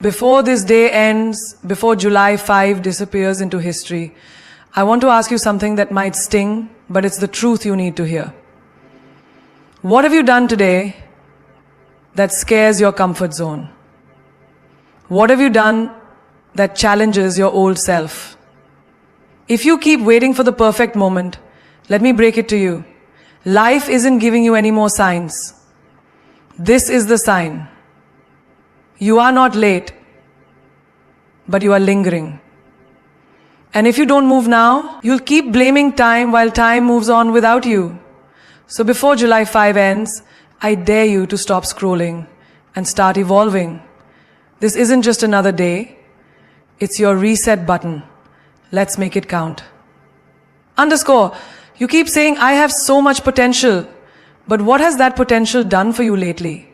Before this day ends, before July 5 disappears into history, I want to ask you something that might sting, but it's the truth you need to hear. What have you done today that scares your comfort zone? What have you done that challenges your old self? If you keep waiting for the perfect moment, let me break it to you. Life isn't giving you any more signs. This is the sign. You are not late, but you are lingering. And if you don't move now, you'll keep blaming time while time moves on without you. So before July 5 ends, I dare you to stop scrolling and start evolving. This isn't just another day. It's your reset button. Let's make it count. Underscore, you keep saying, I have so much potential. But what has that potential done for you lately?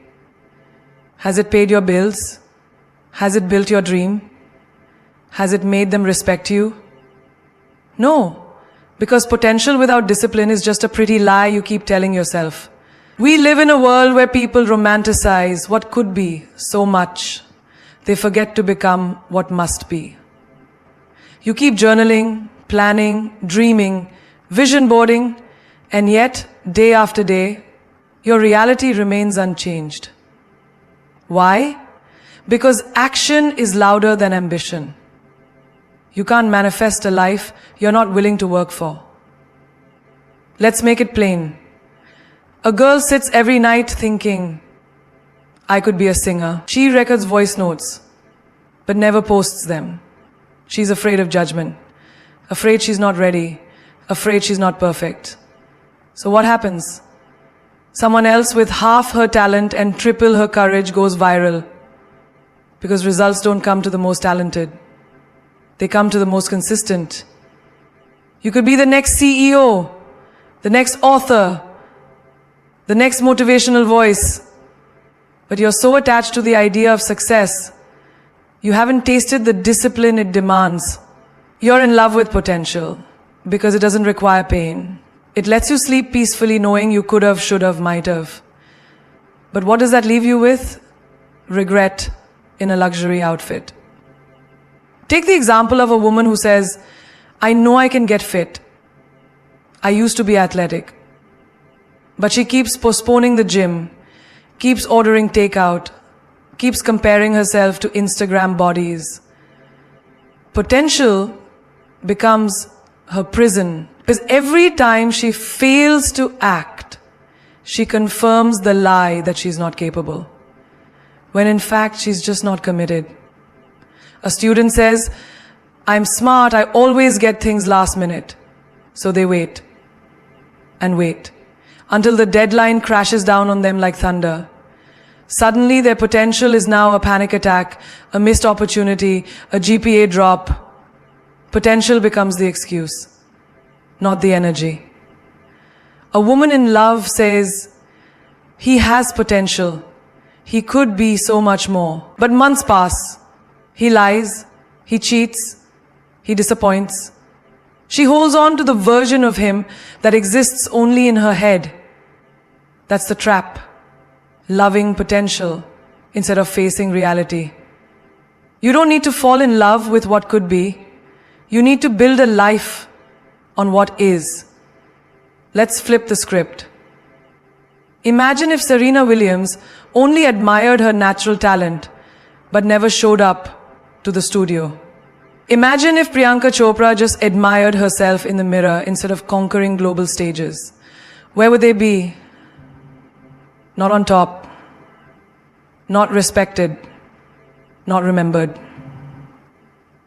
Has it paid your bills? Has it built your dream? Has it made them respect you? No, because potential without discipline is just a pretty lie you keep telling yourself. We live in a world where people romanticize what could be so much. They forget to become what must be. You keep journaling, planning, dreaming, vision boarding, and yet, day after day, your reality remains unchanged. Why? Because action is louder than ambition. You can't manifest a life you're not willing to work for. Let's make it plain. A girl sits every night thinking, I could be a singer. She records voice notes, but never posts them. She's afraid of judgment, afraid she's not ready, afraid she's not perfect. So what happens? Someone else with half her talent and triple her courage goes viral. Because results don't come to the most talented. They come to the most consistent. You could be the next CEO, the next author, the next motivational voice. But you're so attached to the idea of success, you haven't tasted the discipline it demands. You're in love with potential because it doesn't require pain. It lets you sleep peacefully knowing you could have, should have, might have. But what does that leave you with? Regret in a luxury outfit. Take the example of a woman who says, I know I can get fit. I used to be athletic. But she keeps postponing the gym, keeps ordering takeout, keeps comparing herself to Instagram bodies. Potential becomes her prison. Because every time she fails to act, she confirms the lie that she's not capable. When in fact, she's just not committed. A student says, I'm smart, I always get things last minute. So they wait and wait until the deadline crashes down on them like thunder. Suddenly their potential is now a panic attack, a missed opportunity, a GPA drop. Potential becomes the excuse, not the energy. A woman in love says, he has potential. He could be so much more. But months pass. He lies. He cheats. He disappoints. She holds on to the version of him that exists only in her head. That's the trap. Loving potential instead of facing reality. You don't need to fall in love with what could be. You need to build a life on what is. Let's flip the script. Imagine if Serena Williams only admired her natural talent, but never showed up to the studio. Imagine if Priyanka Chopra just admired herself in the mirror instead of conquering global stages. Where would they be? Not on top, not respected, not remembered.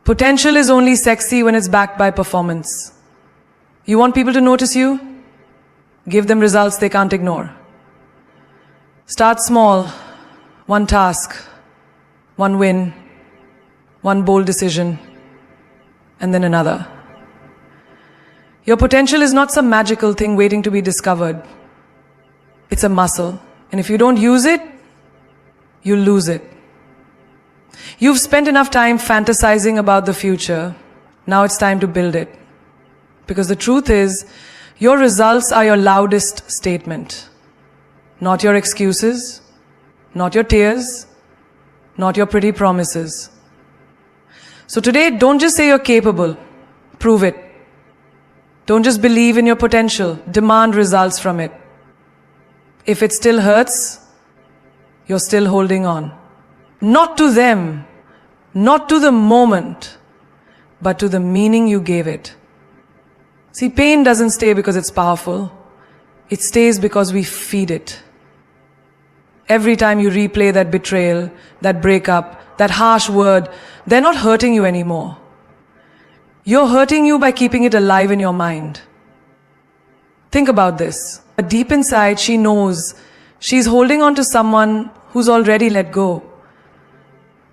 Potential is only sexy when it's backed by performance. You want people to notice you? Give them results they can't ignore. Start small, one task, one win, one bold decision, and then another. Your potential is not some magical thing waiting to be discovered. It's a muscle, and if you don't use it, you'll lose it. You've spent enough time fantasizing about the future. Now it's time to build it. Because the truth is, your results are your loudest statement. Not your excuses, not your tears, not your pretty promises. So today, don't just say you're capable, prove it. Don't just believe in your potential, demand results from it. If it still hurts, you're still holding on. Not to them, not to the moment, but to the meaning you gave it. See, pain doesn't stay because it's powerful. It stays because we feed it. Every time you replay that betrayal, that breakup, that harsh word, they're not hurting you anymore. You're hurting you by keeping it alive in your mind. Think about this. Deep inside, she knows she's holding on to someone who's already let go.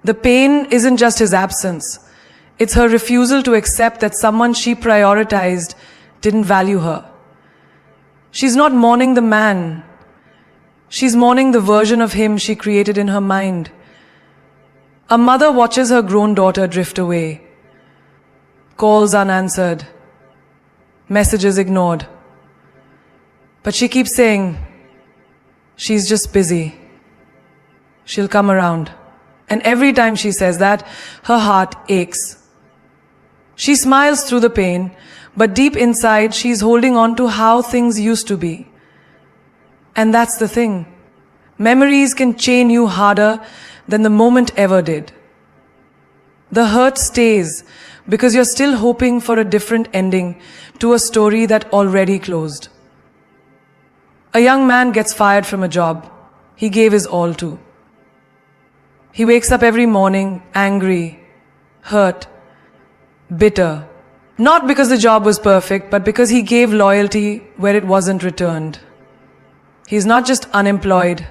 The pain isn't just his absence. It's her refusal to accept that someone she prioritized didn't value her. She's not mourning the man. She's mourning the version of him she created in her mind. A mother watches her grown daughter drift away. Calls unanswered. Messages ignored. But she keeps saying, she's just busy. She'll come around. And every time she says that, her heart aches. She smiles through the pain, but deep inside, she's holding on to how things used to be. And that's the thing. Memories can chain you harder than the moment ever did. The hurt stays because you're still hoping for a different ending to a story that already closed. A young man gets fired from a job he gave his all to. He wakes up every morning angry, hurt, bitter. Not because the job was perfect, but because he gave loyalty where it wasn't returned. He's not just unemployed,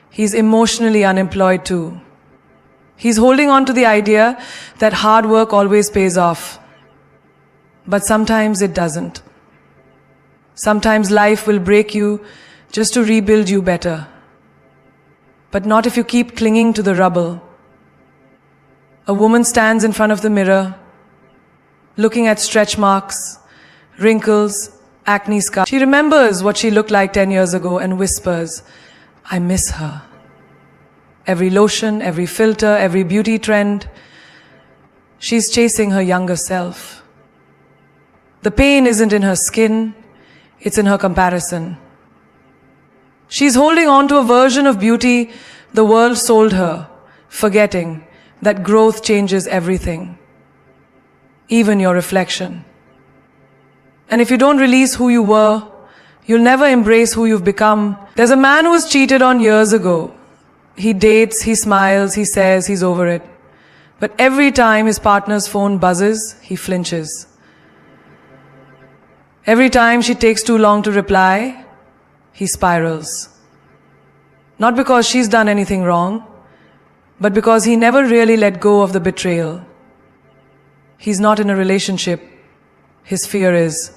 he's emotionally unemployed too. He's holding on to the idea that hard work always pays off. But sometimes it doesn't. Sometimes life will break you just to rebuild you better. But not if you keep clinging to the rubble. A woman stands in front of the mirror, looking at stretch marks, wrinkles, acne scars. She remembers what she looked like 10 years ago and whispers, I miss her. Every lotion, every filter, every beauty trend, she's chasing her younger self. The pain isn't in her skin, it's in her comparison. She's holding on to a version of beauty the world sold her, forgetting that growth changes everything, even your reflection. And if you don't release who you were, you'll never embrace who you've become. There's a man who was cheated on years ago. He dates, he smiles, he says he's over it. But every time his partner's phone buzzes, he flinches. Every time she takes too long to reply, he spirals. Not because she's done anything wrong, but because he never really let go of the betrayal. He's not in a relationship. His fear is.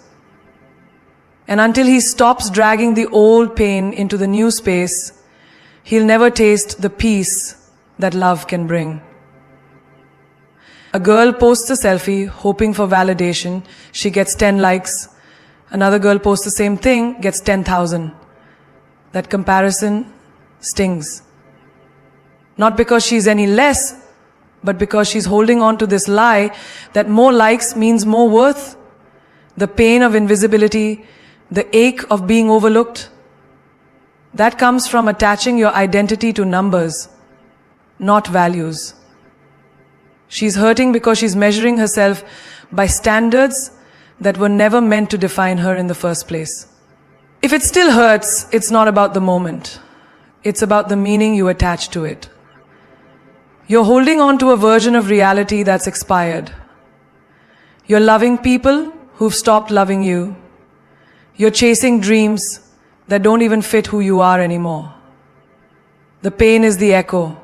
And until he stops dragging the old pain into the new space, he'll never taste the peace that love can bring. A girl posts a selfie hoping for validation. She gets 10 likes. Another girl posts the same thing, gets 10,000. That comparison stings. Not because she's any less, but because she's holding on to this lie that more likes means more worth. The pain of invisibility, the ache of being overlooked, that comes from attaching your identity to numbers, not values. She's hurting because she's measuring herself by standards that were never meant to define her in the first place. If it still hurts, it's not about the moment. It's about the meaning you attach to it. You're holding on to a version of reality that's expired. You're loving people who've stopped loving you. You're chasing dreams that don't even fit who you are anymore. The pain is the echo,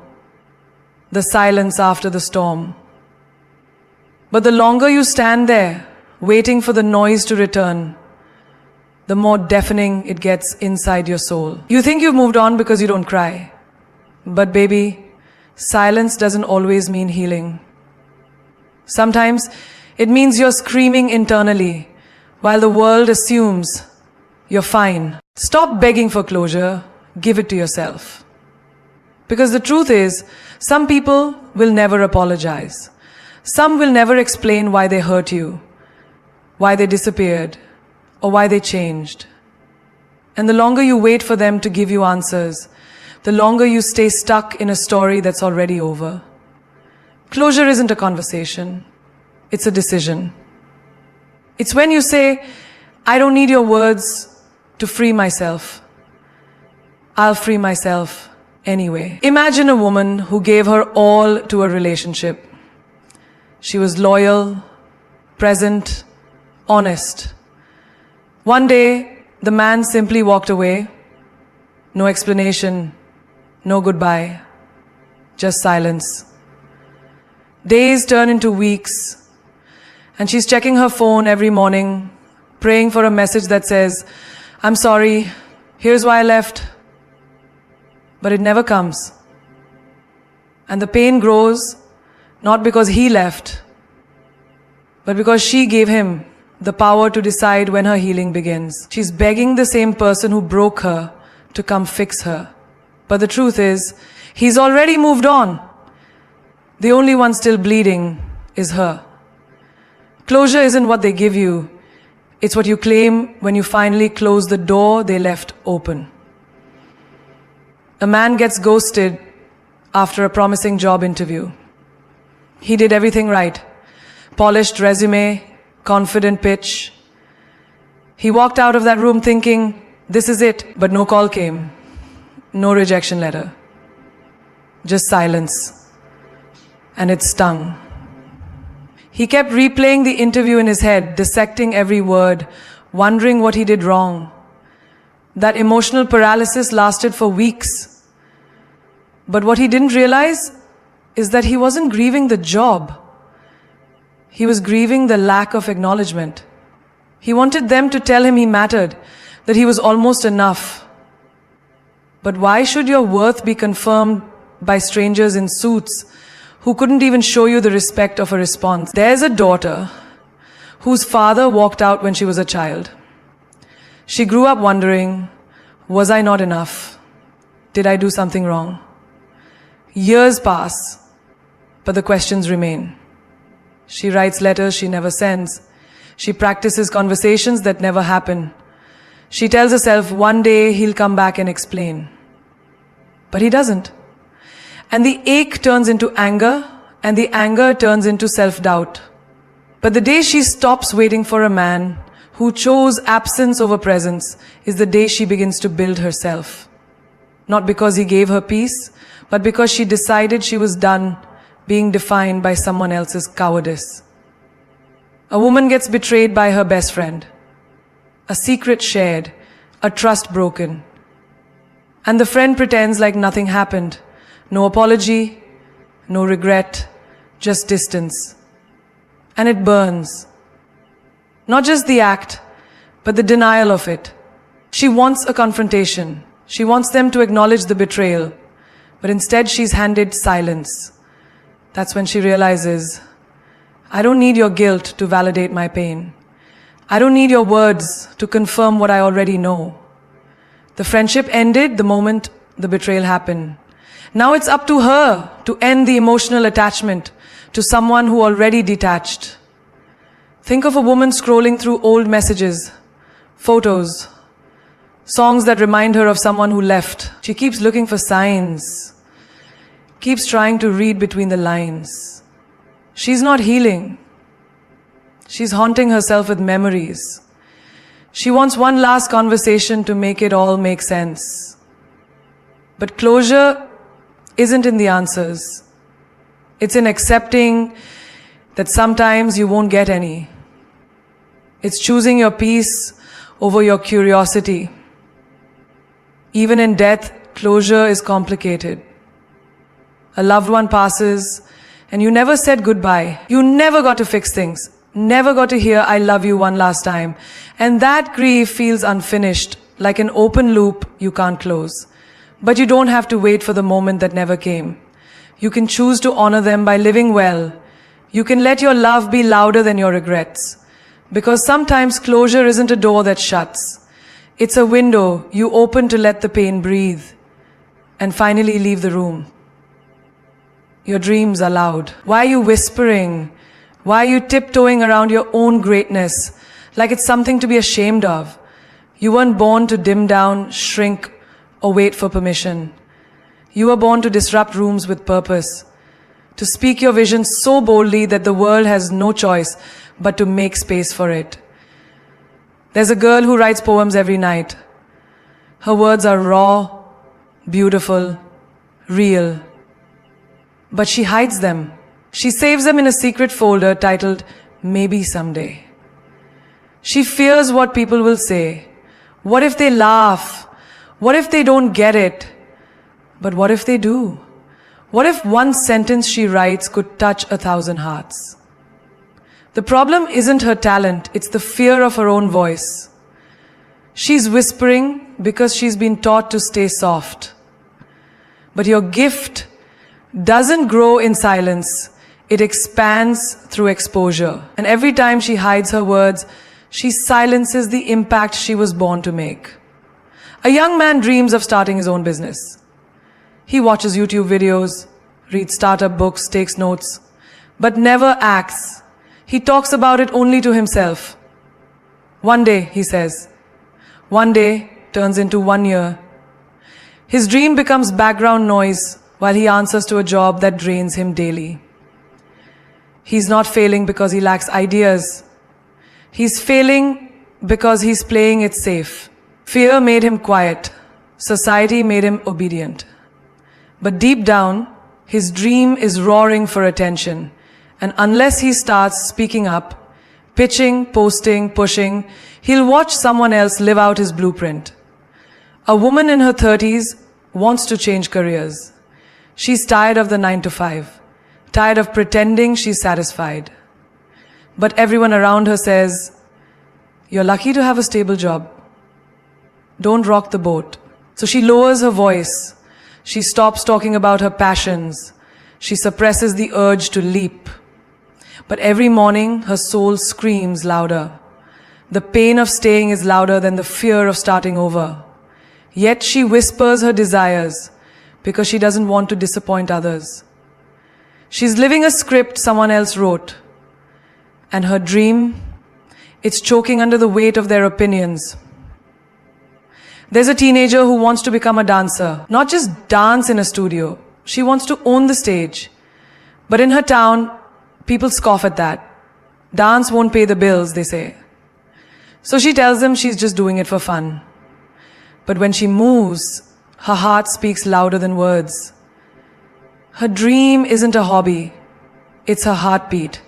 the silence after the storm. But the longer you stand there, waiting for the noise to return, the more deafening it gets inside your soul. You think you've moved on because you don't cry. But baby, silence doesn't always mean healing. Sometimes it means you're screaming internally while the world assumes you're fine. Stop begging for closure, give it to yourself. Because the truth is, Some people will never apologize. Some will never explain why they hurt you, why they disappeared, or why they changed. And the longer you wait for them to give you answers, the longer you stay stuck in a story that's already over. Closure isn't a conversation. It's a decision. It's when you say, I don't need your words to free myself. I'll free myself anyway. Imagine a woman who gave her all to a relationship. She was loyal, present, honest. One day, the man simply walked away. No explanation, no goodbye, just silence. Days turn into weeks, and she's checking her phone every morning, praying for a message that says, I'm sorry, here's why I left. But it never comes. And the pain grows, not because he left, but because she gave him the power to decide when her healing begins. She's begging the same person who broke her to come fix her. But the truth is, he's already moved on. The only one still bleeding is her. Closure isn't what they give you. It's what you claim when you finally close the door they left open. A man gets ghosted after a promising job interview. He did everything right. Polished resume, confident pitch. He walked out of that room thinking, this is it, but no call came. No rejection letter. Just silence. And it stung. He kept replaying the interview in his head, dissecting every word, wondering what he did wrong. That emotional paralysis lasted for weeks. But what he didn't realize is that he wasn't grieving the job. He was grieving the lack of acknowledgement. He wanted them to tell him he mattered, that he was almost enough. But why should your worth be confirmed by strangers in suits who couldn't even show you the respect of a response? There's a daughter whose father walked out when she was a child. She grew up wondering, was I not enough? Did I do something wrong? Years pass, but the questions remain. She writes letters she never sends. She practices conversations that never happen. She tells herself one day he'll come back and explain. But he doesn't. And the ache turns into anger, and the anger turns into self-doubt. But the day she stops waiting for a man who chose absence over presence is the day she begins to build herself. Not because he gave her peace, but because she decided she was done being defined by someone else's cowardice. A woman gets betrayed by her best friend. A secret shared, a trust broken. And the friend pretends like nothing happened. No apology, no regret, just distance. And it burns. Not just the act, but the denial of it. She wants a confrontation. She wants them to acknowledge the betrayal. But instead she's handed silence. That's when she realizes, I don't need your guilt to validate my pain. I don't need your words to confirm what I already know. The friendship ended the moment the betrayal happened. Now it's up to her to end the emotional attachment to someone who already detached. Think of a woman scrolling through old messages, photos, songs that remind her of someone who left. She keeps looking for signs, keeps trying to read between the lines. She's not healing. She's haunting herself with memories. She wants one last conversation to make it all make sense. But closure isn't in the answers. It's in accepting that sometimes you won't get any. It's choosing your peace over your curiosity. Even in death, closure is complicated. A loved one passes and you never said goodbye. You never got to fix things. Never got to hear I love you one last time. And that grief feels unfinished, like an open loop you can't close. But you don't have to wait for the moment that never came. You can choose to honor them by living well. You can let your love be louder than your regrets. Because sometimes closure isn't a door that shuts. It's a window you open to let the pain breathe and finally leave the room. Your dreams are loud. Why are you whispering? Why are you tiptoeing around your own greatness like it's something to be ashamed of? You weren't born to dim down, shrink, or wait for permission. You were born to disrupt rooms with purpose, to speak your vision so boldly that the world has no choice but to make space for it. There's a girl who writes poems every night. Her words are raw, beautiful, real. But she hides them. She saves them in a secret folder titled, Maybe Someday. She fears what people will say. What if they laugh? What if they don't get it? But what if they do? What if one sentence she writes could touch 1,000 hearts? The problem isn't her talent, it's the fear of her own voice. She's whispering because she's been taught to stay soft. But your gift doesn't grow in silence. It expands through exposure. And every time she hides her words, she silences the impact she was born to make. A young man dreams of starting his own business. He watches YouTube videos, reads startup books, takes notes, but never acts. He talks about it only to himself. One day, he says. One day turns into 1 year. His dream becomes background noise while he answers to a job that drains him daily. He's not failing because he lacks ideas. He's failing because he's playing it safe. Fear made him quiet. Society made him obedient. But deep down, his dream is roaring for attention. And unless he starts speaking up, pitching, posting, pushing, he'll watch someone else live out his blueprint. A woman in her 30s wants to change careers. She's tired of the 9 to 5, tired of pretending she's satisfied. But everyone around her says, "You're lucky to have a stable job. Don't rock the boat." So she lowers her voice. She stops talking about her passions. She suppresses the urge to leap. But every morning, her soul screams louder. The pain of staying is louder than the fear of starting over. Yet she whispers her desires because she doesn't want to disappoint others. She's living a script someone else wrote. And her dream, it's choking under the weight of their opinions. There's a teenager who wants to become a dancer. Not just dance in a studio. She wants to own the stage. But in her town, people scoff at that. Dance won't pay the bills, they say. So she tells them she's just doing it for fun. But when she moves, her heart speaks louder than words. Her dream isn't a hobby. It's her heartbeat.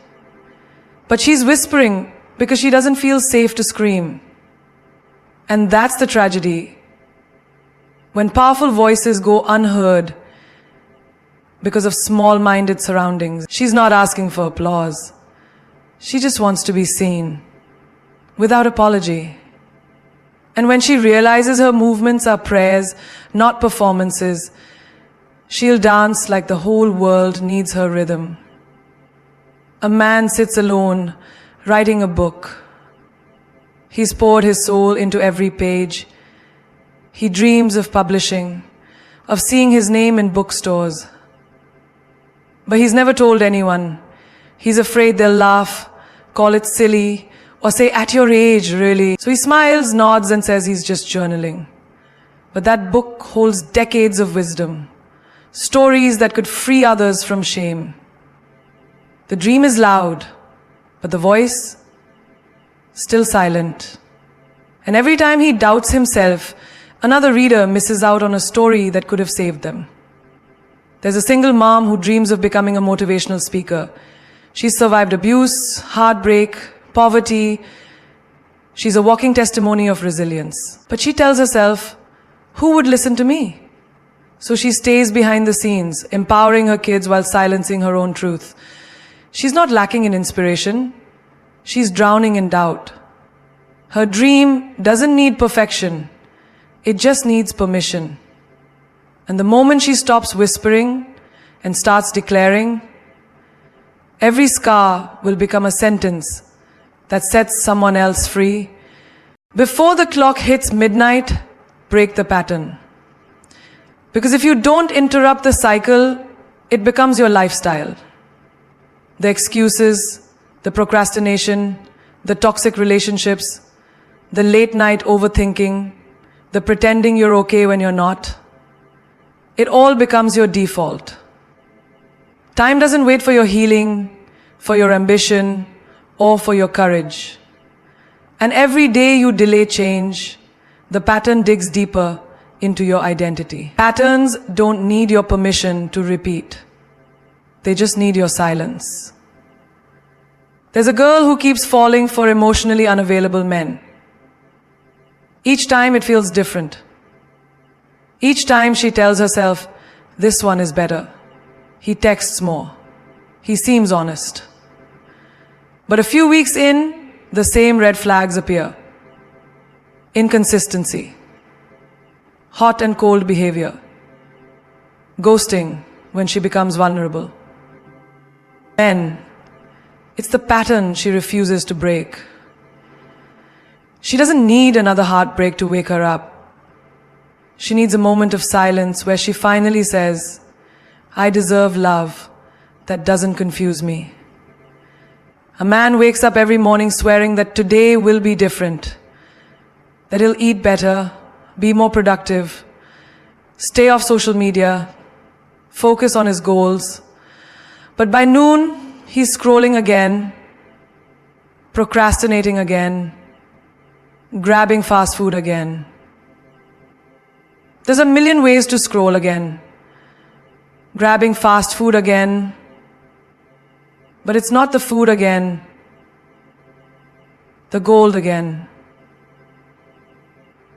But she's whispering because she doesn't feel safe to scream. And that's the tragedy. When powerful voices go unheard because of small-minded surroundings, she's not asking for applause. She just wants to be seen, without apology. And when she realizes her movements are prayers, not performances, she'll dance like the whole world needs her rhythm. A man sits alone, writing a book. He's poured his soul into every page. He dreams of publishing, of seeing his name in bookstores. But he's never told anyone. He's afraid they'll laugh, call it silly, or say, "At your age, really?" So he smiles, nods, and says he's just journaling. But that book holds decades of wisdom, stories that could free others from shame. The dream is loud, but the voice, still silent. And every time he doubts himself, another reader misses out on a story that could have saved them. There's a single mom who dreams of becoming a motivational speaker. She's survived abuse, heartbreak, poverty. She's a walking testimony of resilience. But she tells herself, who would listen to me? So she stays behind the scenes, empowering her kids while silencing her own truth. She's not lacking in inspiration. She's drowning in doubt. Her dream doesn't need perfection. It just needs permission. And the moment she stops whispering and starts declaring, every scar will become a sentence that sets someone else free. Before the clock hits midnight, break the pattern. Because if you don't interrupt the cycle, it becomes your lifestyle. The excuses, the procrastination, the toxic relationships, the late night overthinking, the pretending you're okay when you're not, it all becomes your default. Time doesn't wait for your healing, for your ambition, or for your courage. And every day you delay change, the pattern digs deeper into your identity. Patterns don't need your permission to repeat. They just need your silence. There's a girl who keeps falling for emotionally unavailable men. Each time it feels different. Each time she tells herself, this one is better. He texts more. He seems honest. But a few weeks in, the same red flags appear. Inconsistency. Hot and cold behavior. Ghosting when she becomes vulnerable. Men, it's the pattern she refuses to break. She doesn't need another heartbreak to wake her up. She needs a moment of silence where she finally says, I deserve love that doesn't confuse me. A man wakes up every morning swearing that today will be different, that he'll eat better, be more productive, stay off social media, focus on his goals. But by noon, he's scrolling again, procrastinating again, grabbing fast food again. There's a million ways to scroll again, grabbing fast food again, but it's not the food again, the gold again.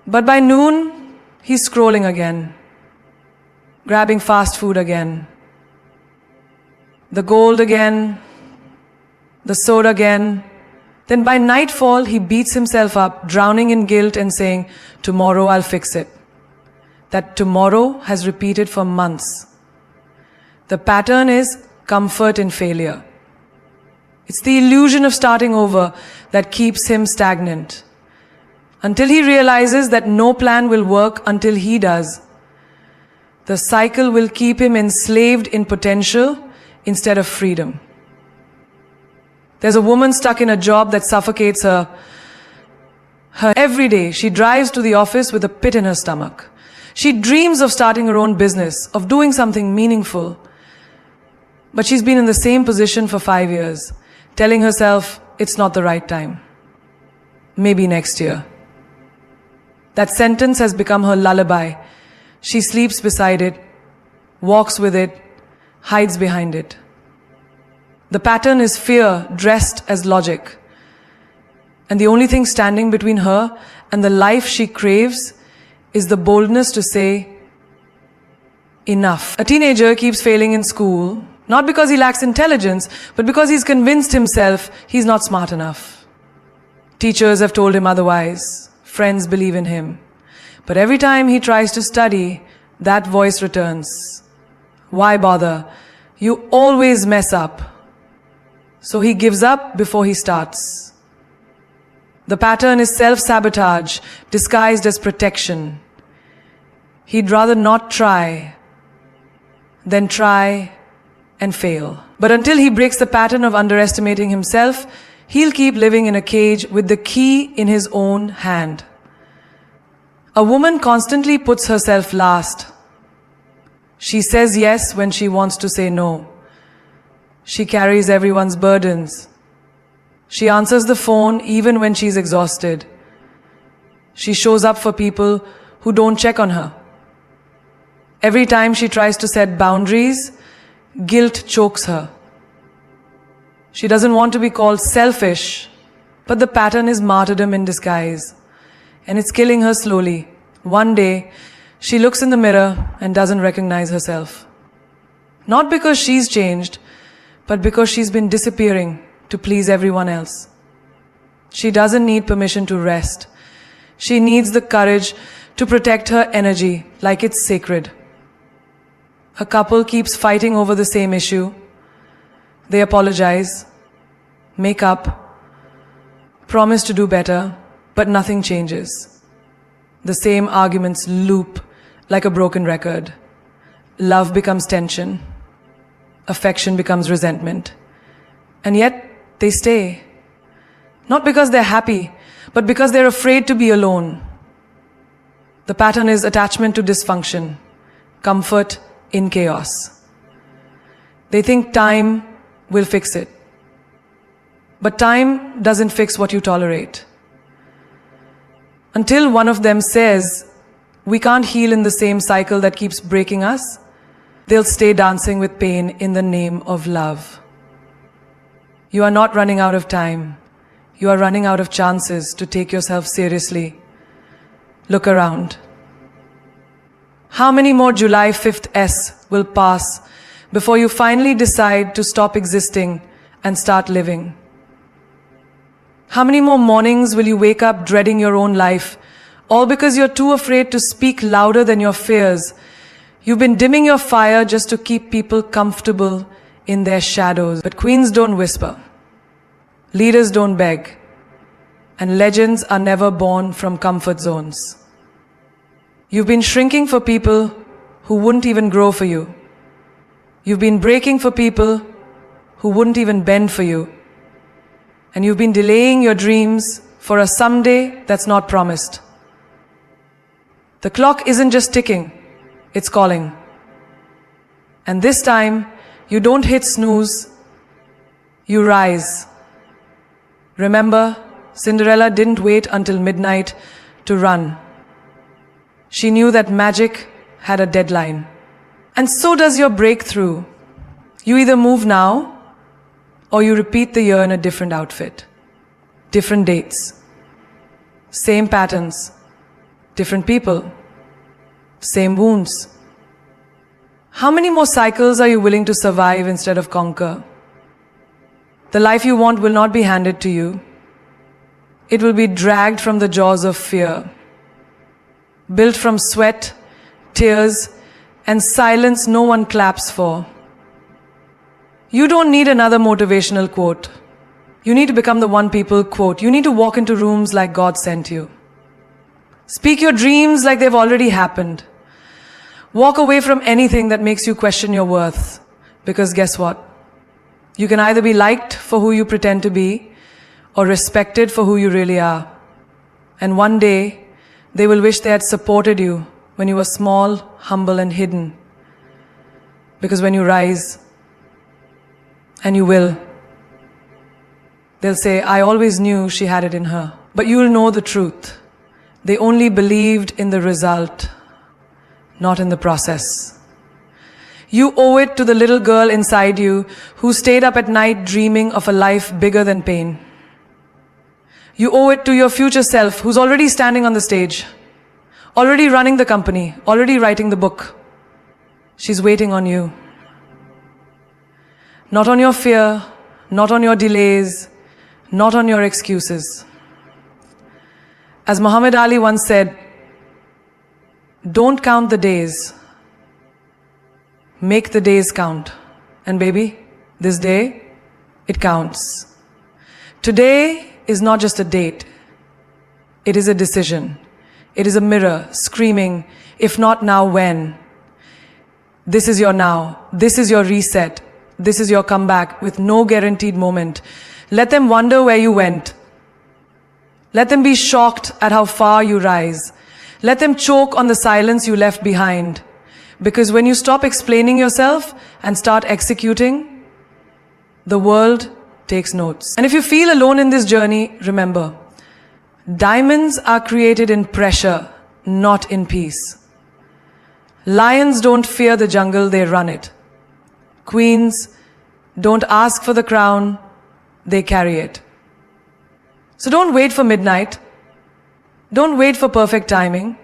But by noon, he's scrolling again, grabbing fast food again, the gold again, the soda again. Then by nightfall, he beats himself up, drowning in guilt and saying, tomorrow I'll fix it. That tomorrow has repeated for months. The pattern is comfort in failure. It's the illusion of starting over that keeps him stagnant. Until he realizes that no plan will work until he does. The cycle will keep him enslaved in potential instead of freedom. There's a woman stuck in a job that suffocates her. Every day she drives to the office with a pit in her stomach. She dreams of starting her own business, of doing something meaningful. But she's been in the same position for 5 years, telling herself it's not the right time. Maybe next year. That sentence has become her lullaby. She sleeps beside it, walks with it, hides behind it. The pattern is fear dressed as logic. And the only thing standing between her and the life she craves is the boldness to say, enough. A teenager keeps failing in school, not because he lacks intelligence, but because he's convinced himself he's not smart enough. Teachers have told him otherwise. Friends believe in him. But every time he tries to study, that voice returns. Why bother? You always mess up. So he gives up before he starts. The pattern is self-sabotage, disguised as protection. He'd rather not try than try and fail. But until he breaks the pattern of underestimating himself, he'll keep living in a cage with the key in his own hand. A woman constantly puts herself last. She says yes when she wants to say no. She carries everyone's burdens. She answers the phone even when she's exhausted. She shows up for people who don't check on her. Every time she tries to set boundaries, guilt chokes her. She doesn't want to be called selfish, but the pattern is martyrdom in disguise. And it's killing her slowly. One day, she looks in the mirror and doesn't recognize herself. Not because she's changed, but because she's been disappearing to please everyone else. She doesn't need permission to rest. She needs the courage to protect her energy like it's sacred. A couple keeps fighting over the same issue. They apologize, make up, promise to do better, but nothing changes. The same arguments loop like a broken record. Love becomes tension. affection becomes resentment. And yet, they stay. Not because they're happy, but because they're afraid to be alone. The pattern is attachment to dysfunction, comfort in chaos. They think time will fix it. But time doesn't fix what you tolerate. Until one of them says, we can't heal in the same cycle that keeps breaking us, they'll stay dancing with pain in the name of love. You are not running out of time. You are running out of chances to take yourself seriously. Look around. How many more July 5th S will pass before you finally decide to stop existing and start living? How many more mornings will you wake up dreading your own life, all because you're too afraid to speak louder than your fears? You've been dimming your fire just to keep people comfortable in their shadows. But queens don't whisper. Leaders don't beg. And legends are never born from comfort zones. You've been shrinking for people who wouldn't even grow for you. You've been breaking for people who wouldn't even bend for you. And you've been delaying your dreams for a someday that's not promised. The clock isn't just ticking, it's calling. And this time, you don't hit snooze, you rise. Remember, Cinderella didn't wait until midnight to run. She knew that magic had a deadline. And so does your breakthrough. You either move now, or you repeat the year in a different outfit. Different dates. Same patterns. Different people. Same wounds. How many more cycles are you willing to survive instead of conquer? The life you want will not be handed to you. It will be dragged from the jaws of fear. Built from sweat, tears, and silence no one claps for. You don't need another motivational quote. You need to become the one people quote. You need to walk into rooms like God sent you. Speak your dreams like they've already happened. Walk away from anything that makes you question your worth. Because guess what? You can either be liked for who you pretend to be, or respected for who you really are. And one day, they will wish they had supported you when you were small, humble, and hidden. Because when you rise, and you will, they'll say, I always knew she had it in her. But you'll know the truth. They only believed in the result, not in the process. You owe it to the little girl inside you who stayed up at night dreaming of a life bigger than pain. You owe it to your future self who's already standing on the stage, already running the company, already writing the book. She's waiting on you. Not on your fear, not on your delays, not on your excuses. As Muhammad Ali once said, don't count the days. Make the days count. And baby, this day, it counts. Today is not just a date. It is a decision. It is a mirror screaming, if not now, when? This is your now. This is your reset. This is your comeback with no guaranteed moment. Let them wonder where you went. Let them be shocked at how far you rise. Let them choke on the silence you left behind. Because when you stop explaining yourself and start executing, the world takes notes. And if you feel alone in this journey, remember, diamonds are created in pressure, not in peace. Lions don't fear the jungle, they run it. Queens don't ask for the crown, they carry it. So don't wait for midnight. Don't wait for perfect timing.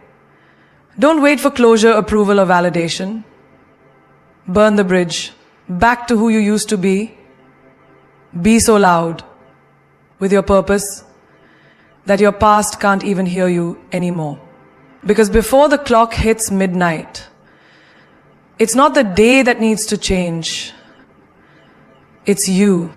Don't wait for closure, approval, or validation. Burn the bridge. Back to who you used to be. Be so loud with your purpose that your past can't even hear you anymore. Because before the clock hits midnight, it's not the day that needs to change. It's you.